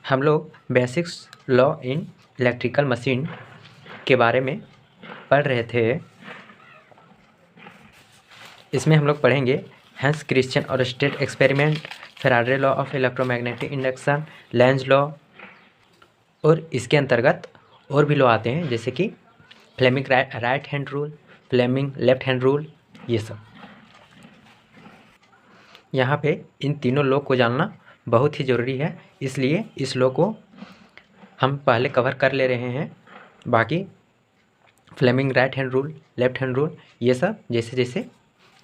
हम लोग basics law in electrical machine के बारे में पढ़ रहे थे। इसमें हम लोग पढ़ेंगे हेंस क्रिश्चियन और state experiment, Faraday law of electromagnetic induction, Lenz law, और इसके अंतर्गत और भी लॉ आते हैं जैसे कि Fleming right hand rule, Fleming left hand rule, ये सब। यहाँ पे इन तीनों लॉ को जानना बहुत ही ज़रूरी है, इसलिए इस लॉ को हम पहले कवर कर ले रहे हैं। बाकी Fleming right hand rule, left hand rule, ये सब जैसे जैसे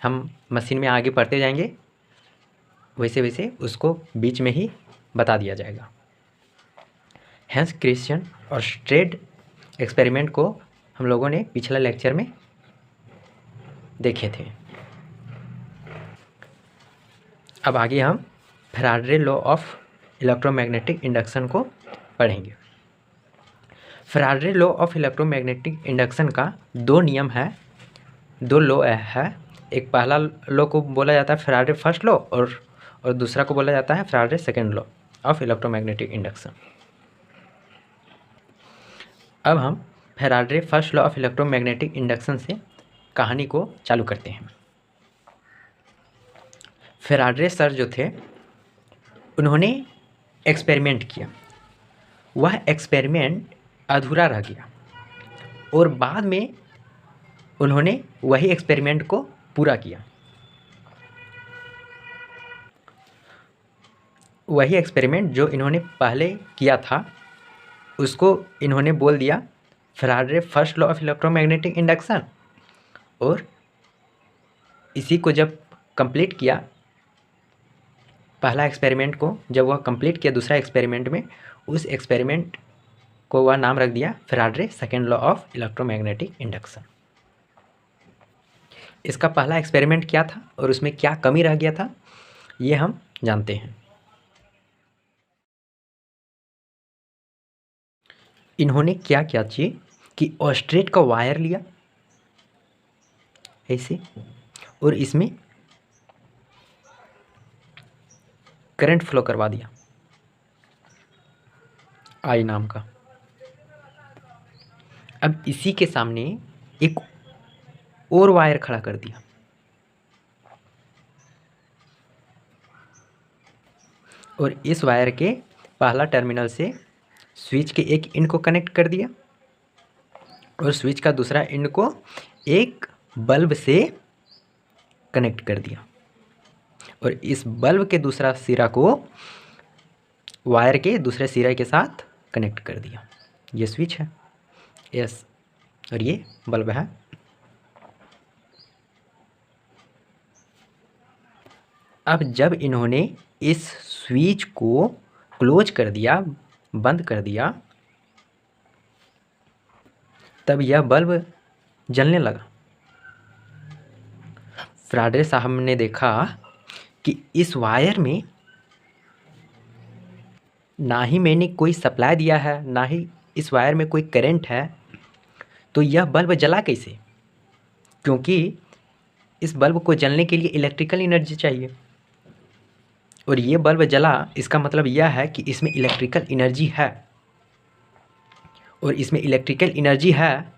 हम मशीन में आगे पढ़ते जाएंगे वैसे वैसे उसको बीच में ही बता दिया जाएगा। हेंस क्रिश्चियन और स्ट्रेट एक्सपेरिमेंट को हम लोगों ने पिछला लेक्चर में देखे थे। अब आगे हम Faraday law of electromagnetic induction को पढ़ेंगे। Faraday law of electromagnetic induction का दो नियम है, दो लॉ है। एक पहला लॉ को बोला जाता है फैराडे फर्स्ट लॉ और दूसरा को बोला जाता है Faraday second law of electromagnetic induction. अब हम Faraday first law of electromagnetic induction से कहानी को चालू करते हैं। फैराडे सर जो थे उन्होंने एक्सपेरिमेंट किया, वह एक्सपेरिमेंट अधूरा रह गया और बाद में उन्होंने वही एक्सपेरिमेंट को पूरा किया। वही एक्सपेरिमेंट जो इन्होंने पहले किया था उसको इन्होंने बोल दिया Faraday first law of electromagnetic induction, और इसी को जब कंप्लीट किया, पहला एक्सपेरिमेंट को जब वह कंप्लीट किया दूसरा एक्सपेरिमेंट में, उस एक्सपेरिमेंट को वह नाम रख दिया Faraday second law of electromagnetic induction. इसका पहला एक्सपेरिमेंट क्या था और उसमें क्या कमी रह गया था ये हम जानते हैं। इन्होंने क्या क्या किया कि ऑस्ट्रेट का वायर लिया ऐसे, और इसमें करंट फ्लो करवा दिया आई नाम का। अब इसी के सामने एक और वायर खड़ा कर दिया, और इस वायर के पहला टर्मिनल से स्विच के एक एंड को कनेक्ट कर दिया और स्विच का दूसरा एंड को एक बल्ब से कनेक्ट कर दिया, और इस बल्ब के दूसरा सिरा को वायर के दूसरे सिरे के साथ कनेक्ट कर दिया। ये स्विच है यस, और ये बल्ब है। अब जब इन्होंने इस स्विच को क्लोज कर दिया, बंद कर दिया, तब यह बल्ब जलने लगा। फैराडे साहब ने देखा कि इस वायर में ना ही मैंने कोई सप्लाई दिया है, ना ही इस वायर में कोई करंट है, तो यह बल्ब जला कैसे? क्योंकि इस बल्ब को जलने के लिए इलेक्ट्रिकल एनर्जी चाहिए, और ये बल्ब जला, इसका मतलब यह है कि इसमें इलेक्ट्रिकल एनर्जी है, और इसमें इलेक्ट्रिकल एनर्जी है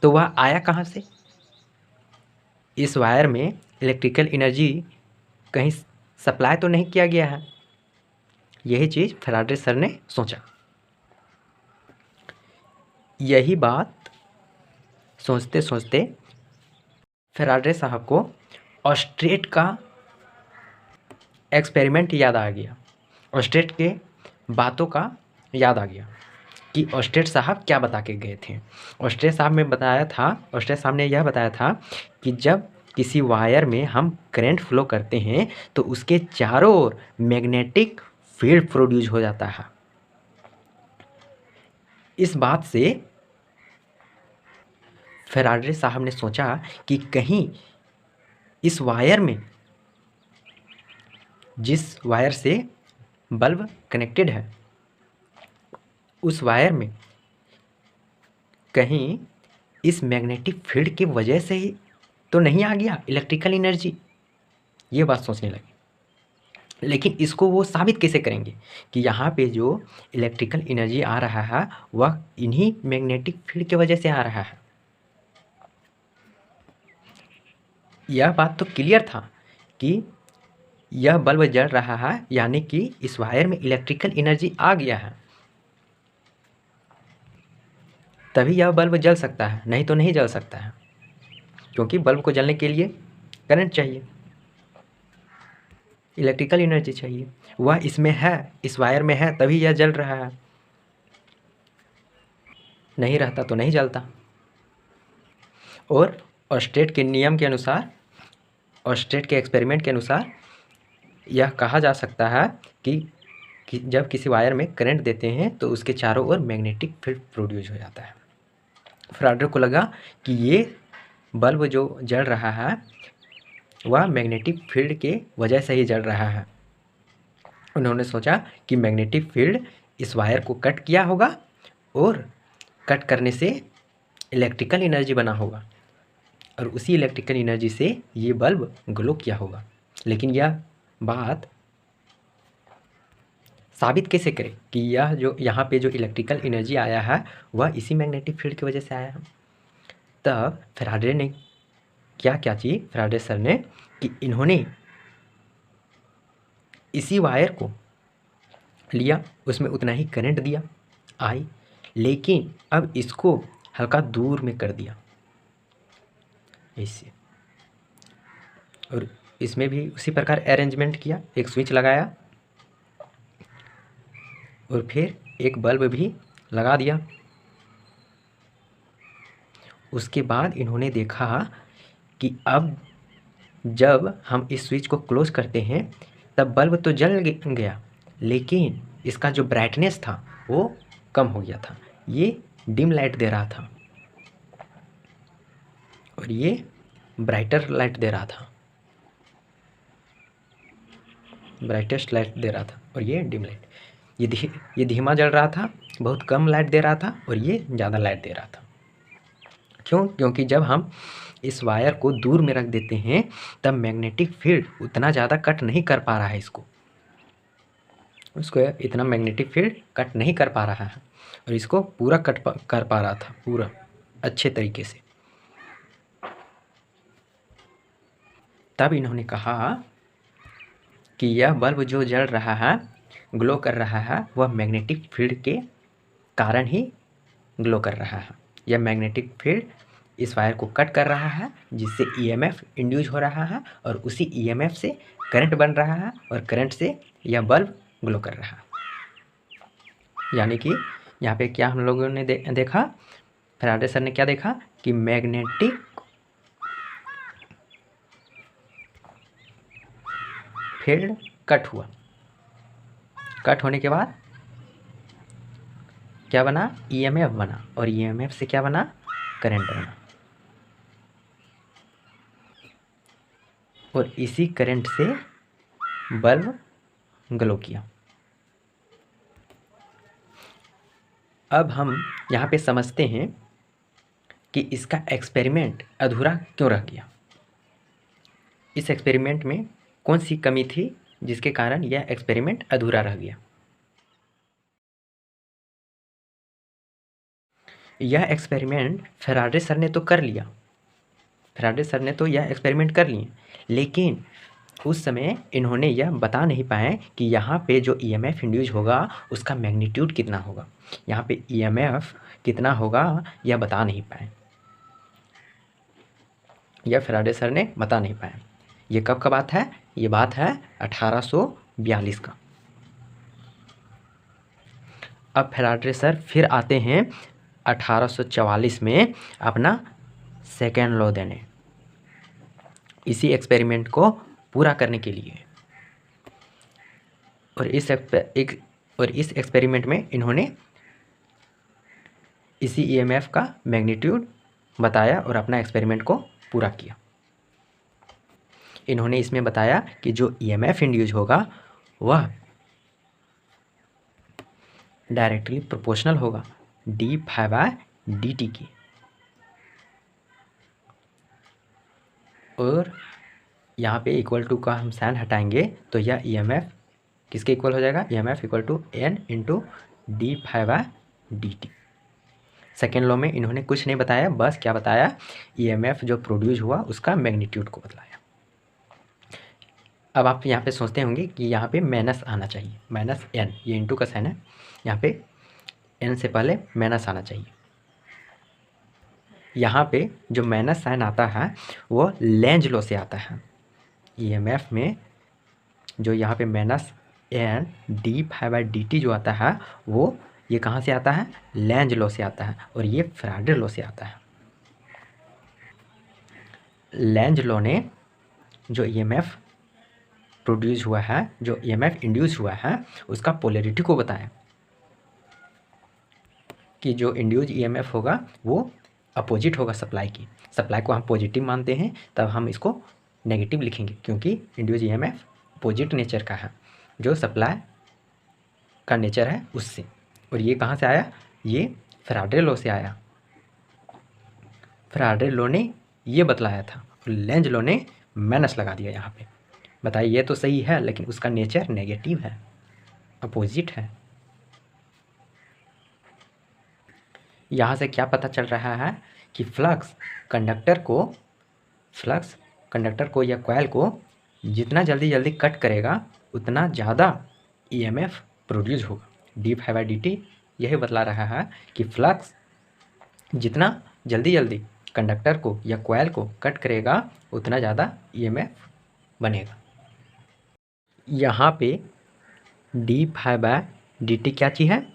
तो वह आया कहाँ से? इस वायर में इलेक्ट्रिकल एनर्जी कहीं सप्लाई तो नहीं किया गया है। यही चीज़ फैराडे सर ने सोचा। यही बात सोचते सोचते फैराडे साहब को ऑस्ट्रेट का एक्सपेरिमेंट याद आ गया, ऑस्ट्रेट के बातों का याद आ गया कि ऑस्ट्रेट साहब क्या बता के गए थे। ऑस्ट्रेट साहब ने यह बताया था कि जब किसी वायर में हम करंट फ्लो करते हैं तो उसके चारों ओर मैग्नेटिक फील्ड प्रोड्यूस हो जाता है। इस बात से फैराडे साहब ने सोचा कि कहीं इस वायर में, जिस वायर से बल्ब कनेक्टेड है, उस वायर में कहीं इस मैग्नेटिक फील्ड की वजह से ही तो नहीं आ गया इलेक्ट्रिकल एनर्जी। ये बात सोचने लगे। लेकिन इसको वो साबित कैसे करेंगे कि यहाँ पे जो इलेक्ट्रिकल एनर्जी आ रहा है वह इन्हीं मैग्नेटिक फील्ड की वजह से आ रहा है। यह बात तो क्लियर था कि यह बल्ब जल रहा है यानी कि इस वायर में इलेक्ट्रिकल एनर्जी आ गया है, तभी यह बल्ब जल सकता है, नहीं तो नहीं जल सकता है, क्योंकि बल्ब को जलने के लिए करंट चाहिए, इलेक्ट्रिकल एनर्जी चाहिए। वह इसमें है, इस वायर में है, तभी यह जल रहा है, नहीं रहता तो नहीं जलता। और ऑर्स्टेड के नियम के अनुसार, ऑर्स्टेड के एक्सपेरिमेंट के अनुसार यह कहा जा सकता है कि जब किसी वायर में करंट देते हैं तो उसके चारों ओर मैग्नेटिक फील्ड प्रोड्यूस हो जाता है। फैराडे को लगा कि ये बल्ब जो जल रहा है वह मैग्नेटिक फील्ड के वजह से ही जल रहा है। उन्होंने सोचा कि मैग्नेटिक फील्ड इस वायर को कट किया होगा और कट करने से इलेक्ट्रिकल एनर्जी बना होगा और उसी इलेक्ट्रिकल एनर्जी से ये बल्ब ग्लो किया होगा। लेकिन यह बात साबित कैसे करें कि यह जो यहाँ पे जो इलेक्ट्रिकल एनर्जी आया है वह इसी मैग्नेटिक फील्ड की वजह से आया है। तब फैराडे ने क्या चीज़, फैराडे सर ने, कि इन्होंने इसी वायर को लिया, उसमें उतना ही करंट दिया आई, लेकिन अब इसको हल्का दूर में कर दिया इससे, और इसमें भी उसी प्रकार अरेंजमेंट किया, एक स्विच लगाया और फिर एक बल्ब भी लगा दिया। उसके बाद इन्होंने देखा कि अब जब हम इस स्विच को क्लोज करते हैं तब बल्ब तो जल गया, लेकिन इसका जो ब्राइटनेस था वो कम हो गया था, ये डिम लाइट दे रहा था और ये ब्राइटर लाइट दे रहा था, ब्राइटेस्ट लाइट दे रहा था और ये डिम लाइट, ये धीमा जल रहा था, बहुत कम लाइट दे रहा था, और ये ज़्यादा लाइट दे रहा था। क्यों? क्योंकि जब हम इस वायर को दूर में रख देते हैं तब मैग्नेटिक फील्ड उतना ज़्यादा कट नहीं कर पा रहा है, उसको इतना मैग्नेटिक फील्ड कट नहीं कर पा रहा है, और इसको पूरा कर पा रहा था, पूरा अच्छे तरीके से। तब इन्होंने कहा कि यह बल्ब जो जल रहा है, ग्लो कर रहा है, वह मैग्नेटिक फील्ड के कारण ही ग्लो कर रहा है। यह मैग्नेटिक फील्ड इस वायर को कट कर रहा है जिससे ईएमएफ इंड्यूस हो रहा है और उसी ईएमएफ से करंट बन रहा है और करंट से यह बल्ब ग्लो कर रहा है। यानी कि यहाँ पे क्या हम लोगों ने देखा, फैराडे सर ने क्या देखा कि मैग्नेटिक फील्ड कट हुआ, कट होने के बाद क्या बना, ईएमएफ बना, और ईएमएफ से क्या बना, करंट बना, और इसी करंट से बल्ब ग्लो किया। अब हम यहाँ पे समझते हैं कि इसका एक्सपेरिमेंट अधूरा क्यों रह गया, इस एक्सपेरिमेंट में कौन सी कमी थी जिसके कारण यह एक्सपेरिमेंट अधूरा रह गया। यह एक्सपेरिमेंट फैराडे सर ने तो कर लिया, फैराडे सर ने तो यह एक्सपेरिमेंट कर लिए, लेकिन उस समय इन्होंने यह बता नहीं पाए कि यहाँ पे जो ईएमएफ इंड्यूस होगा उसका मैग्नीट्यूड कितना होगा, यहाँ पे ईएमएफ कितना होगा यह बता नहीं पाए, यह फैराडे सर ने बता नहीं पाए। ये कब का बात है, ये बात है 1842 का। अब फैराडे सर फिर आते हैं 1844 में अपना सेकेंड लॉ देने, इसी एक्सपेरिमेंट को पूरा करने के लिए। और इस एक्सपेरिमेंट में इन्होंने इसी ईएमएफ का मैग्नीट्यूड बताया और अपना एक्सपेरिमेंट को पूरा किया। इन्होंने इसमें बताया कि जो ईएमएफ इंड्यूस होगा वह डायरेक्टली प्रोपोर्शनल होगा d/dt की, और यहाँ पे इक्वल टू का हम साइन हटाएंगे तो यह ईएमएफ किसके इक्वल हो जाएगा, EMF equal to N into D phi by D T. Second law में इन्होंने कुछ नहीं बताया, बस क्या बताया, EMF जो प्रोड्यूस हुआ उसका मैग्नीट्यूड को बतलाया। अब आप यहाँ पे सोचते होंगे कि यहाँ पे माइनस आना चाहिए, -n, ये इंटू का साइन है, यहाँ पे n से पहले माइनस आना चाहिए। यहाँ पे जो माइनस साइन आता है वो लेंज लॉ से आता है। EMF में जो यहाँ पे -n D phi by D T जो आता है वो ये कहाँ से आता है, लेंज लॉ से आता है, और ये फैराडे लॉ से आता है। लेंज लॉ ने जो EMF प्रोड्यूस हुआ है, जो EMF इंड्यूस हुआ है, उसका पोलैरिटी को बताएं कि जो इंड्यूस EMF होगा वो अपोजिट होगा सप्लाई की। सप्लाई को हम पॉजिटिव मानते हैं तब हम इसको नेगेटिव लिखेंगे, क्योंकि इंड्यूस EMF अपोजिट नेचर का है जो सप्लाई का नेचर है उससे। और ये कहाँ से आया, ये फैराडे लॉ से आया। फैराडे लॉ ने ये बतलाया था, लेंज लॉ ने माइनस लगा दिया यहाँ पे। बताइए, ये तो सही है लेकिन उसका नेचर नेगेटिव है, अपोजिट है। यहाँ से क्या पता चल रहा है कि फ्लक्स कंडक्टर को या कॉइल को जितना जल्दी कट करेगा उतना ज़्यादा EMF प्रोड्यूस होगा। D phi by D T यही बतला रहा है कि फ्लक्स जितना जल्दी कंडक्टर को या कॉइल को कट करेगा उतना ज़्यादा EMF बनेगा। यहाँ पे D phi by D T क्या चीज़ है,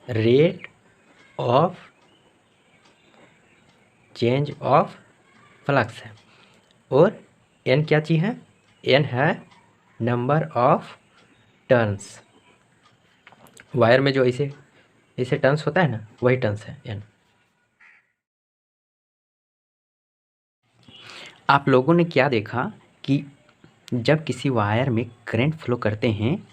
rate of change of flux है, और n क्या चीज़ है, n है नंबर ऑफ टर्न्स। वायर में जो ऐसे टर्न्स होता है ना, वही टर्न्स है n। आप लोगों ने क्या देखा कि जब किसी वायर में करंट फ्लो करते हैं,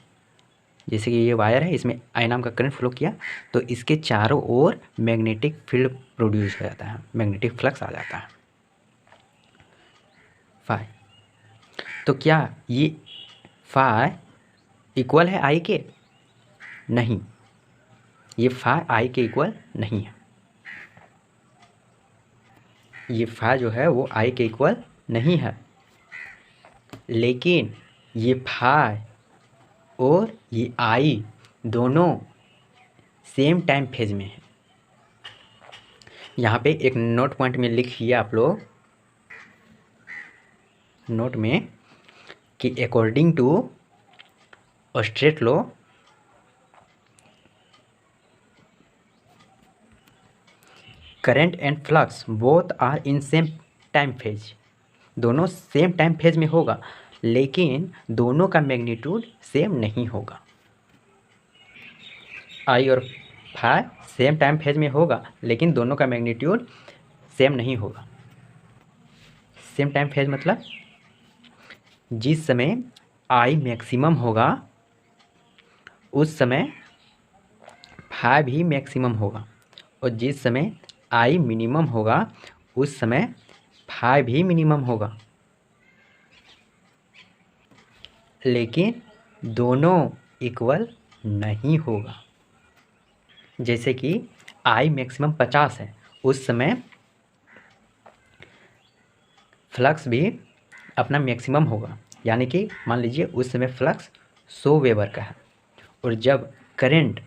जैसे कि ये वायर है, इसमें I नाम का करंट फ्लो किया तो इसके चारों ओर मैग्नेटिक फील्ड प्रोड्यूस हो जाता है, मैग्नेटिक फ्लक्स आ जाता है फाई। तो क्या ये फाई इक्वल है I के, नहीं, ये फाई I के इक्वल नहीं है। ये फाई जो है वो I के इक्वल नहीं है, लेकिन ये फाई और ये I दोनों सेम टाइम फेज में है। यहाँ पे एक नोट पॉइंट में लिखिए आप लोग, नोट में, कि अकॉर्डिंग टू ऑस्ट्रेट law current and flux both are in same time phase, दोनों सेम टाइम फेज में होगा लेकिन दोनों का मैग्नीट्यूड सेम नहीं होगा। I और फाई सेम टाइम फेज में होगा लेकिन दोनों का मैग्नीट्यूड सेम नहीं होगा। सेम टाइम फेज मतलब जिस समय I मैक्सिमम होगा उस समय फाई भी मैक्सिमम होगा, और जिस समय I मिनिमम होगा उस समय फाई भी मिनिमम होगा, लेकिन दोनों इक्वल नहीं होगा। जैसे कि I मैक्सिमम 50 है, उस समय फ्लक्स भी अपना मैक्सिमम होगा, यानी कि मान लीजिए उस समय फ्लक्स 100 वेबर का है, और जब करंट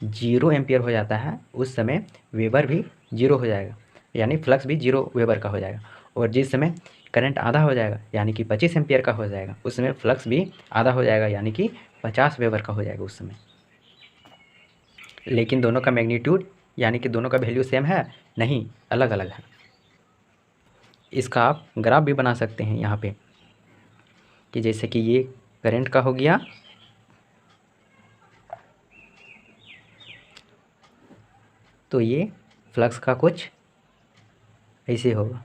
0 एम्पियर हो जाता है उस समय वेबर भी 0 हो जाएगा, यानी फ्लक्स भी 0 वेबर का हो जाएगा। और जिस समय करंट आधा हो जाएगा यानी कि 25 एम्पियर का हो जाएगा उस समय फ्लक्स भी आधा हो जाएगा, यानी कि 50 वेबर का हो जाएगा उस समय। लेकिन दोनों का मैग्नीट्यूड यानी कि दोनों का वैल्यू सेम है नहीं, अलग अलग है। इसका आप ग्राफ भी बना सकते हैं यहाँ पे, कि जैसे कि ये करंट का हो गया, तो ये फ्लक्स का कुछ ऐसे होगा।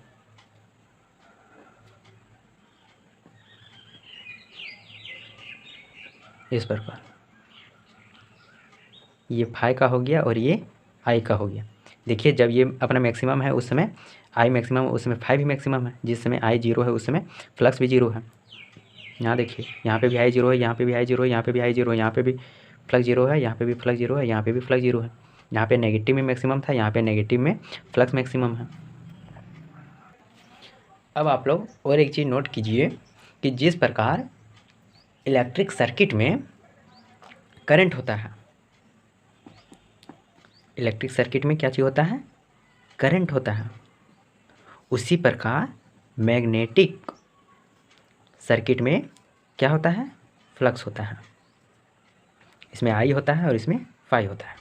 इस प्रकार ये फाई का हो गया और ये I का हो गया। देखिए जब ये अपना मैक्सिमम है उस समय I मैक्सिमम, उस समय फाई भी मैक्सिमम है, जिस समय I 0 है उस समय फ्लक्स भी 0 है। यहाँ देखिए, यहाँ पे भी आई जीरो है, यहाँ पे भी आई जीरो है, यहाँ पे भी आई जीरो है, यहाँ पे भी फ्लक्स जीरो है, यहाँ पे भी फ्लक्स जीरो है, यहाँ पे भी फ्लक्स जीरो है। यहाँ पे नेगेटिव में मैक्सिमम था, यहाँ पे नेगेटिव में फ्लक्स मैक्सिमम है। अब आप लोग और एक चीज़ नोट कीजिए कि जिस प्रकार इलेक्ट्रिक सर्किट में करंट होता है, इलेक्ट्रिक सर्किट में क्या चीज़ होता है, करंट होता है, उसी प्रकार मैग्नेटिक सर्किट में क्या होता है, फ्लक्स होता है। इसमें आई होता है और इसमें फाई होता है।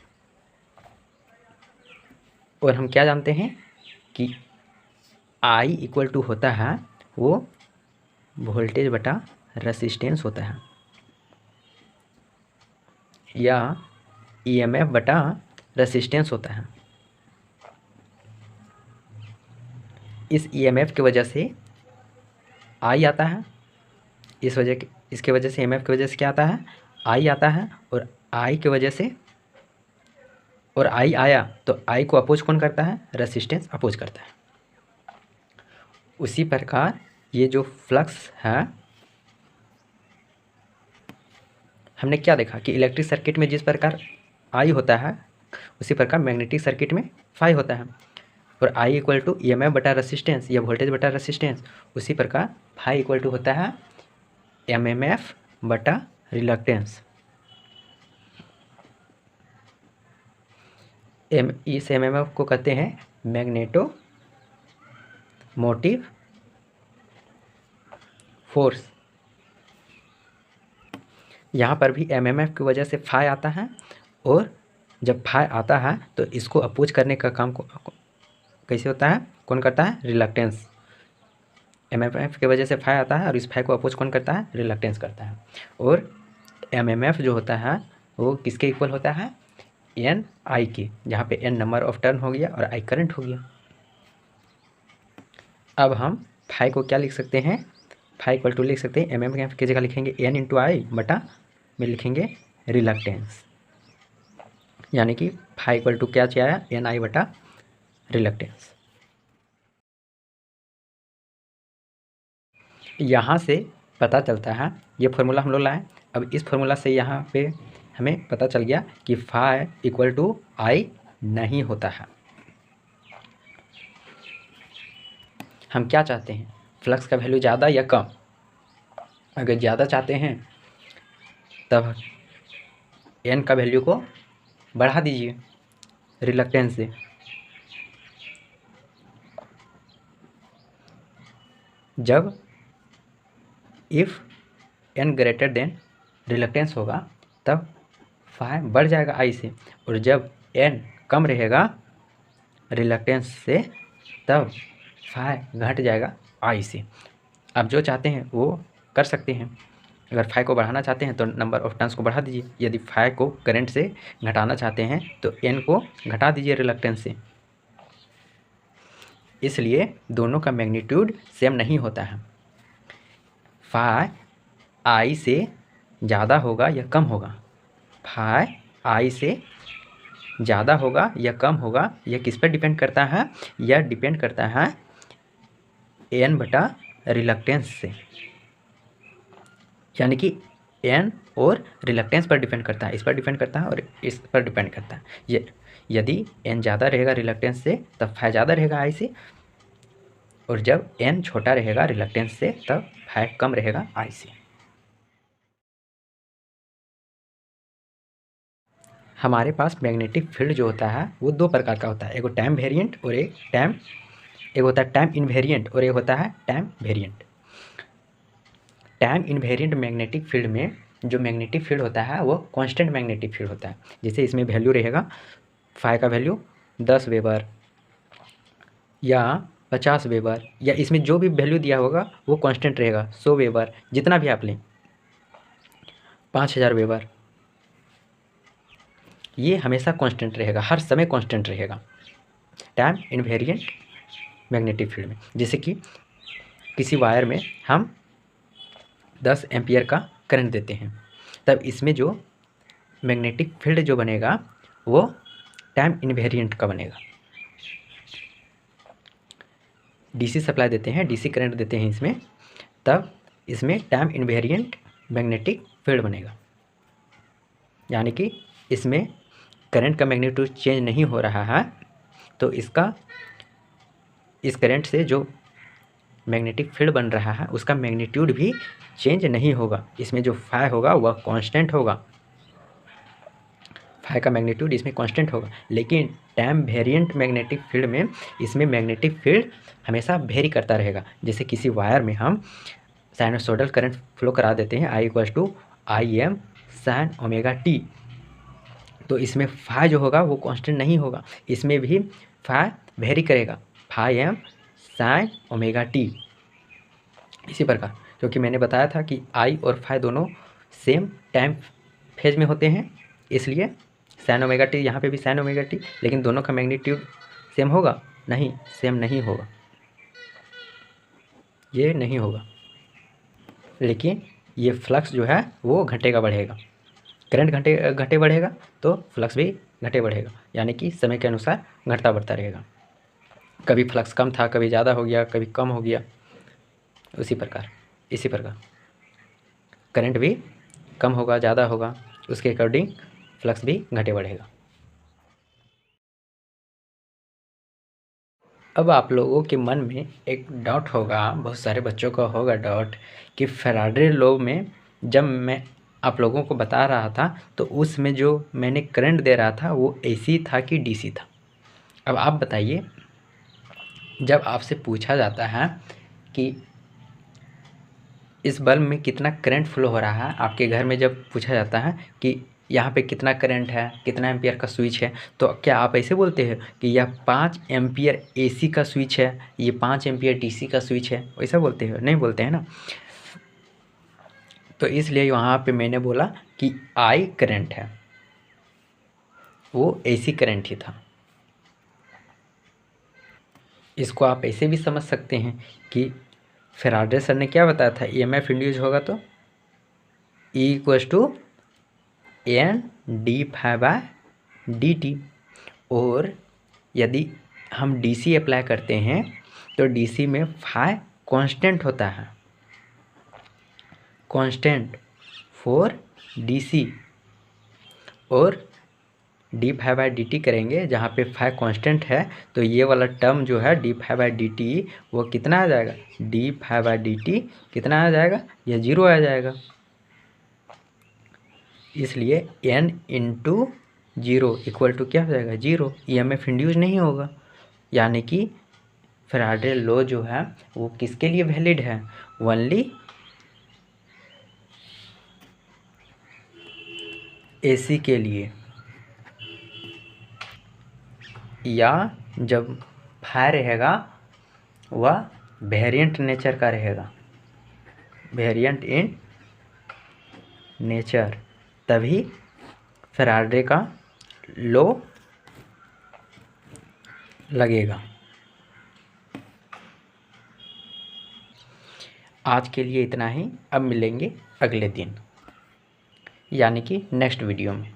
और हम क्या जानते हैं कि आई इक्वल टू होता है वो वोल्टेज बटा रेसिस्टेंस होता है, या ईएमएफ बटा रेसिस्टेंस होता है। इस ईएमएफ की वजह से आई आता है, इसके वजह से ईएमएफ की वजह से क्या आता है, आई आता है। और आई की वजह से, और आई आया तो आई को अपोज कौन करता है, रेसिस्टेंस अपोज करता है। उसी प्रकार ये जो फ्लक्स है, हमने क्या देखा कि इलेक्ट्रिक सर्किट में जिस प्रकार आई होता है उसी प्रकार मैग्नेटिक सर्किट में फाई होता है। और I equal to E M F बटा रेसिस्टेंस या वोल्टेज बटा रेसिस्टेंस, उसी प्रकार फाई इक्वल टू होता है एम एम एफ बटा रिलक्टेंस। इस एम एम एफ को कहते हैं मैग्नेटो मोटिव फोर्स। यहाँ पर भी एम एम एफ की वजह से फाई आता है, और जब फाई आता है तो इसको अपोज करने का काम को कैसे होता है, कौन करता है, रिलक्टेंस। एम एम एफ की वजह से फाई आता है और इस फाई को अपोज कौन करता है, रिलक्टेंस करता है। और एम एम एफ जो होता है वो किसके इक्वल होता है, एन आई के, जहाँ पे एन नंबर ऑफ टर्न हो गया और आई करंट हो गया। अब हम फाई को क्या लिख सकते हैं, फाई इक्वल टू लिख सकते हैं एम एम एफ की जगह लिखेंगे एन इंटू आई बटा में लिखेंगे रिलक्टेंस, यानी कि फाई इक्वल टू क्या आया, एन आई बटा रिलक्टेंस। यहाँ से पता चलता है, ये फार्मूला हम लोग लाए। अब इस फार्मूला से यहाँ पे हमें पता चल गया कि फाई इक्वल टू आई नहीं होता है। हम क्या चाहते हैं, फ्लक्स का वैल्यू ज़्यादा या कम। अगर ज़्यादा चाहते हैं तब एन का वैल्यू को बढ़ा दीजिए रिलक्टेंस से। जब if N greater than reluctance होगा तब फाई बढ़ जाएगा आई से, और जब एन कम रहेगा रिलक्टेंस से तब फाई घट जाएगा आई से। आप जो चाहते हैं वो कर सकते हैं। अगर फाई को बढ़ाना चाहते हैं तो नंबर ऑफ टर्न्स को बढ़ा दीजिए, यदि फाई को करंट से घटाना चाहते हैं तो एन को घटा दीजिए रिलक्टेंस से। इसलिए दोनों का मैग्नीट्यूड सेम नहीं होता है। फाई आई से ज़्यादा होगा या कम होगा, फाई आई से ज़्यादा होगा या कम होगा, यह किस पर डिपेंड करता है, यह डिपेंड करता है एन बटा रिलक्टेंस से, यानी कि एन और रिलक्टेंस पर डिपेंड करता है, इस पर डिपेंड करता है और इस पर डिपेंड करता है। ये यदि एन ज़्यादा रहेगा रिलक्टेंस से तब फाई ज़्यादा रहेगा आई से, और जब एन छोटा रहेगा रिलक्टेंस से तब फाई कम रहेगा आई से। हमारे पास मैग्नेटिक फील्ड जो होता है वो दो प्रकार का होता है, एक टाइम वेरिएंट और एक होता है टाइम इनवेरिएंट और एक होता है time variant. Time invariant magnetic field में जो मैग्नेटिक फील्ड होता है वो कांस्टेंट मैग्नेटिक फील्ड होता है। जैसे इसमें वैल्यू रहेगा, फाई का वैल्यू 10 वेबर या 50 वेबर, या इसमें जो भी वैल्यू दिया होगा वो कांस्टेंट रहेगा, 100 वेबर, जितना भी आप लें, 5000 वेबर, ये हमेशा कांस्टेंट रहेगा, हर समय कांस्टेंट रहेगा टाइम इनवेरिएंट मैग्नेटिक फील्ड में। जैसे कि किसी वायर में हम 10 एम्पियर का करंट देते हैं, तब इसमें जो मैग्नेटिक फील्ड जो बनेगा वो टाइम इनवेरिएंट का बनेगा। डीसी सप्लाई देते हैं, डीसी करंट देते हैं इसमें, तब इसमें टाइम इनवेरिएंट मैग्नेटिक फील्ड बनेगा, यानी कि इसमें करंट का मैग्नीट्यूड चेंज नहीं हो रहा है, तो इस करंट से जो मैग्नेटिक फील्ड बन रहा है उसका मैग्नीट्यूड भी चेंज नहीं होगा। इसमें जो फाई होगा वह कांस्टेंट होगा, फाई का मैग्नीट्यूड इसमें कांस्टेंट होगा। लेकिन टाइम वेरिएंट मैग्नेटिक फील्ड में इसमें मैग्नेटिक फील्ड हमेशा वेरी करता रहेगा। जैसे किसी वायर में हम साइनसोइडल करंट फ्लो करा देते हैं, I=IM sin ωt, तो इसमें फाई जो होगा वो कांस्टेंट नहीं होगा, इसमें भी फाई वेरी करेगा, φm sin ωt। इसी प्रकार, क्योंकि मैंने बताया था कि आई और फाई दोनों सेम टाइम फेज में होते हैं, इसलिए sin ωt, यहाँ पे भी sin ωt, लेकिन दोनों का मैग्नीट्यूड सेम होगा नहीं, सेम नहीं होगा, ये नहीं होगा। लेकिन ये फ्लक्स जो है वो घटेगा बढ़ेगा, करंट घटे बढ़ेगा तो फ्लक्स भी घटे बढ़ेगा, यानी कि समय के अनुसार घटता बढ़ता रहेगा। कभी फ्लक्स कम था, कभी ज़्यादा हो गया, कभी कम हो गया, इसी प्रकार करंट भी कम होगा, ज़्यादा होगा, उसके अकॉर्डिंग फ्लक्स भी घटे बढ़ेगा। अब आप लोगों के मन में एक डाउट होगा, बहुत सारे बच्चों का होगा डाउट, कि फैराडे लॉ में जब मैं आप लोगों को बता रहा था तो उसमें जो मैंने करंट दे रहा था वो AC था कि DC था। अब आप बताइए, जब आपसे पूछा जाता है कि इस बल्ब में कितना करंट फ्लो हो रहा है, आपके घर में जब पूछा जाता है कि यहाँ पे कितना करंट है, कितना एम्पियर का स्विच है, तो क्या आप ऐसे बोलते हैं कि यह 5 एम्पियर AC का स्विच है, ये 5 एम्पियर DC का स्विच है, वैसा बोलते हैं? नहीं बोलते हैं ना। तो इसलिए वहाँ पे मैंने बोला कि I करंट है, वो AC करंट ही था। इसको आप ऐसे भी समझ सकते हैं कि फैराडे सर ने क्या बताया था, EMF इंड्यूस होगा तो E=NdΦ/dt, और यदि हम DC अप्लाई करते हैं तो DC में फाई कांस्टेंट होता है, कांस्टेंट फॉर DC, और dΦ/dt करेंगे जहाँ पे फाई कांस्टेंट है, तो ये वाला टर्म जो है dΦ/dt वो कितना आ जाएगा, dΦ/dt कितना आ जाएगा, ये 0 आ जाएगा। इसलिए n × 0 = क्या हो जाएगा, 0। EMF इंड्यूस नहीं होगा, यानी कि फैराडे लॉ जो है वो किसके लिए वैलिड है, ओनली AC के लिए, या जब फाई रहेगा वह वेरिएंट नेचर का रहेगा, वेरिएंट इन नेचर, तभी फैराडे का लॉ लगेगा। आज के लिए इतना ही, अब मिलेंगे अगले दिन, यानी कि नेक्स्ट वीडियो में।